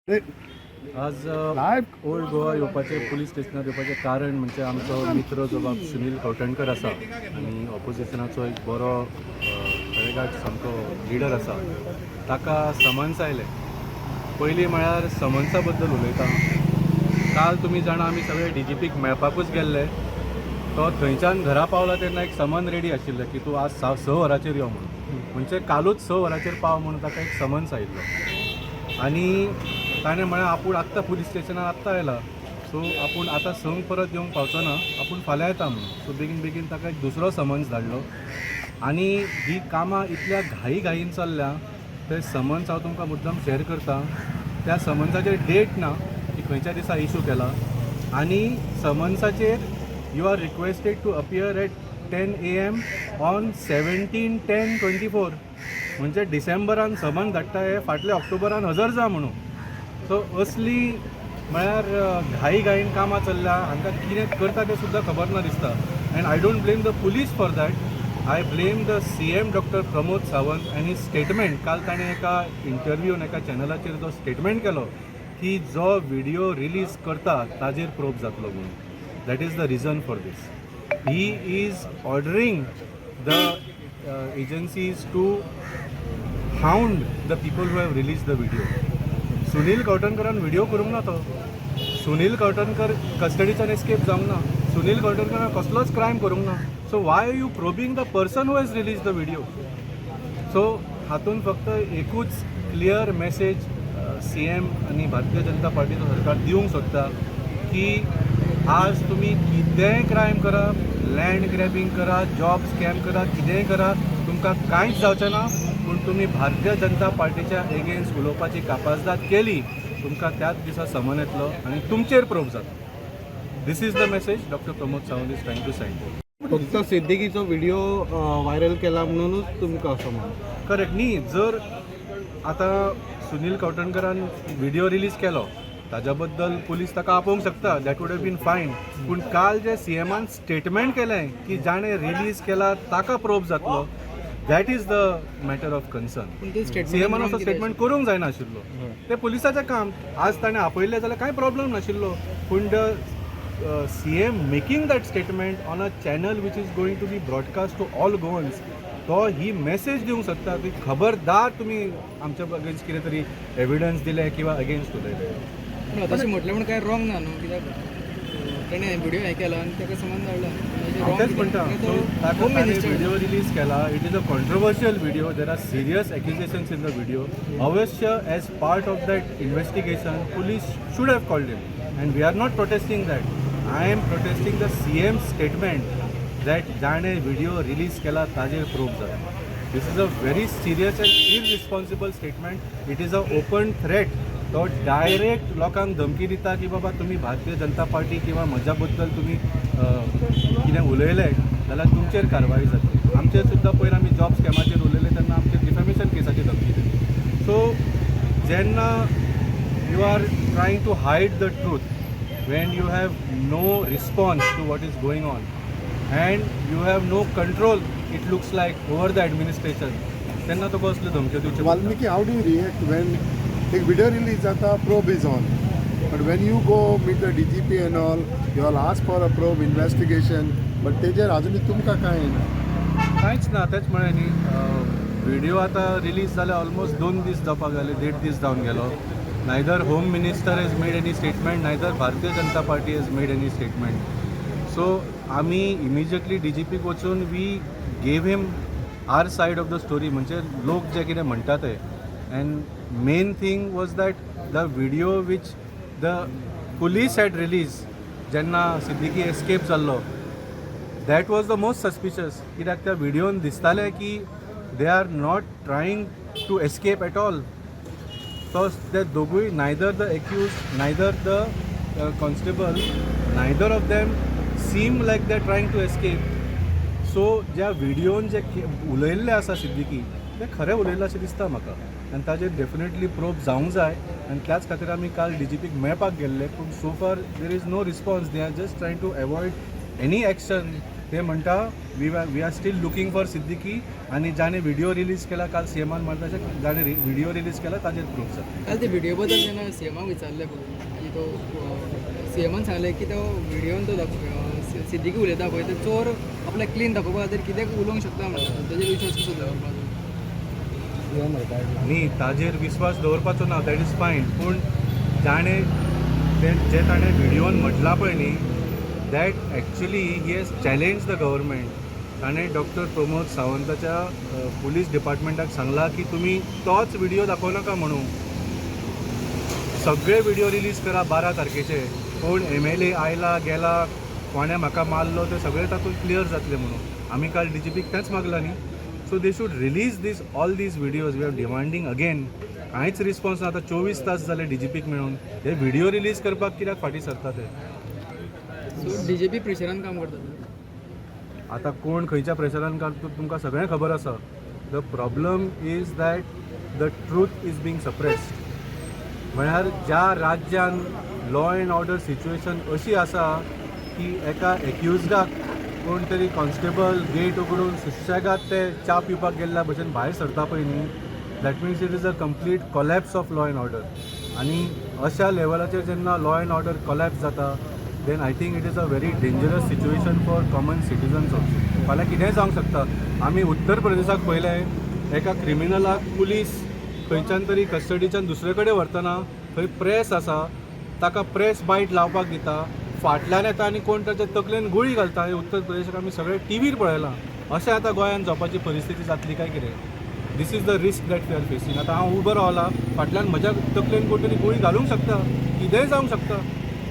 आज ओल्ड गोवा येवपाचे पुलीस स्टेशनार येवपाचें कारण म्हणजे आमचो मित्र जो बाब सुनील कवठणकर आसा आनी ऑपोजिशनाचो एक बरो तळेगाट सामको लिडर आसा, ताका समन्स आयलें. पयलीं म्हळ्यार समन्सा बद्दल उलयता. काल तुमी जाणा आमी सगळे DGPक मेळपाकूच गेल्ले. तो थंयच्यान घरा पावला तेन्ना एक समन रेडी आशिल्लें की तूं आज 6 वरांचेर यो म्हणून. म्हणजे कालूच 6 वरांचेर पाव म्हणून ताका एक समन्स आयिल्लो आनी ताणें म्हळें आपूण आत्तां पुलीस स्टेशनार आत्तां आयला, सो आपूण आतां संक परत येवंक पावचो ना, आपूण फाल्यां येता म्हणून. सो बेगीन बेगीन ताका एक दुसरो समन्स धाडलो आनी ही कामां इतल्या घाईन चल्ल्या. ते समन्स हांव तुमकां मुद्दम शेअर करता. त्या समन्साचेर डेट ना की खंयच्या दिसा इशू केला आनी समन्साचेर you are requested to appear at 10 AM on 17/10/24. म्हणजे डिसेंबरान समन धाडटा हे फाटल्या ऑक्टोबरान हजर जा म्हणून. सो असली म्हळ्यार घाईन कामां चल्ल्या, हांकां कितें करता तें सुद्दां खबर ना दिसता. And I don't blame the police for that. I blame the CM doctor Pramod Sawant आनी स्टेटमेंट. काल ताणें एका इंटरव्यून एका चॅनलाचेर जो स्टेटमेंट केलो की जो व्हिडिओ रिलीज करता ताजेर प्रोब जातलो म्हणून. That is the reason for this. He is ordering the agencies to hound the people who have release the video. Sunil कवठणकरान व्हिडिओ करूंक ना. तो सुनील कवठणकर कस्टडीच्यान एस्केप जावंक ना. सुनील कवठणकरान कसलोच क्रायम करूंक ना. So why are you probing the person who has released the video. सो हातून फक्त एकूच क्लियर मेसेज CM आनी भारतीय जनता पार्टीचो सरकार दिवंक सोदता की आज तुमी कितेंय क्रायम करा, लँड ग्रॅबिंग करा, जॉब स्कॅम करा, कितेंय करा, तुमकां कांयच जावचें ना. पूण तुमी भारतीय जनता पार्टीच्या एगेन्स्ट उलोवपाची कापाजदाद केली, तुमकां त्याच दिसा समन येतलो आनी तुमचेर प्रोब जातलो. This is the message doctor Pramod Sawant is trying to send. फक्त सिद्दीकीचो व्हिडिओ व्हायरल केला म्हणूनच तुमकां असं म्हणून करेक्ट न्ही. जर आतां सुनील कवठणकरान व्हिडिओ रिलीज केलो, ताज्या बद्दल पुलीस ताका आपोवंक शकता, दॅट वूड हॅव बीन फायन. पूण काल जे CMन स्टेटमेंट केलें की जाणें रिलीज केला ताका प्रोब जातलो, that is the matter of concern. CMन असो स्टेटमेंट करूंक जायनाशिल्लो. तें पुलिसाचें काम. आज ताणें आपयलें जाल्यार कांय प्रॉब्लम नाशिल्लो. पूण the CM making that statement on a channel which is going to be broadcast to all Goans, तो ही मेसेज दिवंक शकता की खबरदार तुमी आमच्या अगेन्स्ट कितें तरी एविडन्स दिले किंवा अगेन्स्ट उलयले. तशें म्हटलें म्हण कांय रॉंग ना न्हू. कित्याक ताणें व्हिडिओ हें केलो आनी ताका समन धाडला. हांव तेच म्हणटा. सो ताका ताणें व्हिडिओ रिलीज केला. It is a controversial video. There are serious accusations in the video. अवश्य as part of that investigation police should have called him and we are not protesting that. I am protesting the CM statement that जाणें video release केला ताजेर proof जाता. This is a very serious and irresponsible statement. It is a open threat. तो direct लोकांक धमकी दिता की बाबा तुमी भारतीय जनता पार्टी किंवा म्हज्या बद्दल तुमी कितें उलयलें जाल्यार तुमचेर कारवाई जातली. आमचेर सुद्दां पयर आमी जॉब स्कॅमाचेर उलयले तेन्ना आमचेर डिफॅमेशन केसाची धमकी दिली. सो जेन्ना you are trying to hide the truth, when you have no response to what is going on and you have no control, it looks like, over the administration, तेन्ना तुका असल्यो धमक्यो दिवच्यो. Valmiki, how do you react when a video release jata, probe is on, but when you go meet the DGP and all, you all ask for a probe investigation, but तेजेर अजुनी तुमकां कांय ना. कांयच ना. तेच म्हळें न्ही, व्हिडिओ आतां रिलीज जाले ऑलमोस्ट 2 दीस जावपाक जाले, 1.5 दीस जावन गेलो. Neither Home Minister has made any statement, neither Bharatiya Janata Party has made any statement. So आमी immediately DGP वचून we gave him our side of the story. म्हणजे लोक जे कितें म्हणटा ते. And main thing was that the video which the police had released जेन्ना Siddiqui escape जाल्लो, that was the most suspicious. कित्याक त्या व्हिडिओन दिसतालें की they are not trying to escape at all. So they दोगूय, neither the accused, neither the constable, neither of them seem like they're trying to escape. So ज्या व्हिडिओन जे उलयल्लें आसा सिद्दीकी, तें खरें उलयल्लें अशें दिसता म्हाका. आनी ताजेर डेफिनेटली प्रोब जावंक जाय. आनी त्याच खातीर आमी काल DGPक मेळपाक गेल्ले. पूण so far there is no response. They are just trying to avoid any action ते म्हणटा we are still looking for Siddiqui आणि ज्याने व्हिडिओ रिलीज केला काल सीएमान म्हणटा ज्याने व्हिडिओ रिलीज केला ताजेर प्रूफ जाता. काल ते व्हिडिओ बद्दल जेन्ना सीएमाक विचारले पळय की तो सीएमान सांगले की तो व्हिडिओन तो सिद्दीकी उलयता पळय ते चोर आपल्याक क्लीन दाखोवपा खातीर कित्याक उलोवंक शकता म्हणटा तेजेर विश्वास कसो दवरपाचो. न्ही ताजेर विश्वास दवरपाचो ना दॅट इज फायन पूण जाणे जे ताणें व्हिडिओन म्हटलां पळय न्ही that actually he has challenge the government. ताणें डॉक्टर प्रमोद सावंताच्या पुलीस डिपार्टमेंटाक सांगलां की तुमी तोच व्हिडिओ दाखोवनाका म्हणून सगळे व्हिडिओ रिलीज करा 12 तारखेचे. कोण MLA आयला गेला कोणें म्हाका मारलो ते सगळे तातूंत क्लियर जातले म्हणून आमी काल DGPक तेंच मागलां न्ही. So they should release all these videos we are demanding again. कांयच रिस्पॉन्स ना. आतां 24 तास जाले DGPक मेळून हे व्हिडिओ रिलीज करपाक कित्याक फाटीं सरता ते. सो DGP प्रेशरान काम करता. आतां कोण खंयच्या प्रेशरान काडटा तुमकां सगळें खबर आसा. The problem is that the truth is being suppressed. म्हळ्यार ज्या राज्यान लॉ एंड ऑर्डर सिच्युएशन अशी आसा की एका एक्युज्डाक कोण तरी कॉन्स्टेबल गेट उगडून सुशेगाद ते च्या पिवपाक गेल्ल्या भशेन भायर सरता पळय न्ही that means it is a complete collapse of law and order. आनी अशा लेवलाचेर जेन्ना लॉ एंड ऑर्डर कॉलॅप्स जाता then I think it is a very dangerous situation for common citizens also. फाल्यां कितेंय जावंक शकता. आमी उत्तर प्रदेशाक पळयलें एका क्रिमिनलाक पुलीस खंयच्यान तरी कस्टडीच्यान दुसरे कडेन व्हरतना थंय प्रेस आसा ताका प्रेस बायट लावपाक दिता फाटल्यान येता आनी कोण ताच्या तकलेन गुळी घालता. हे उत्तर प्रदेशाक आमी सगळे टीव्हीर पळयलां. अशें आतां गोंयांत जावपाची परिस्थिती जातली काय कितें. This is the risk that we are facing. आतां हांव उबो रावला फाटल्यान म्हज्या तकलेन कोण तरी गुळी घालूंक शकता कितेंय जावंक शकता.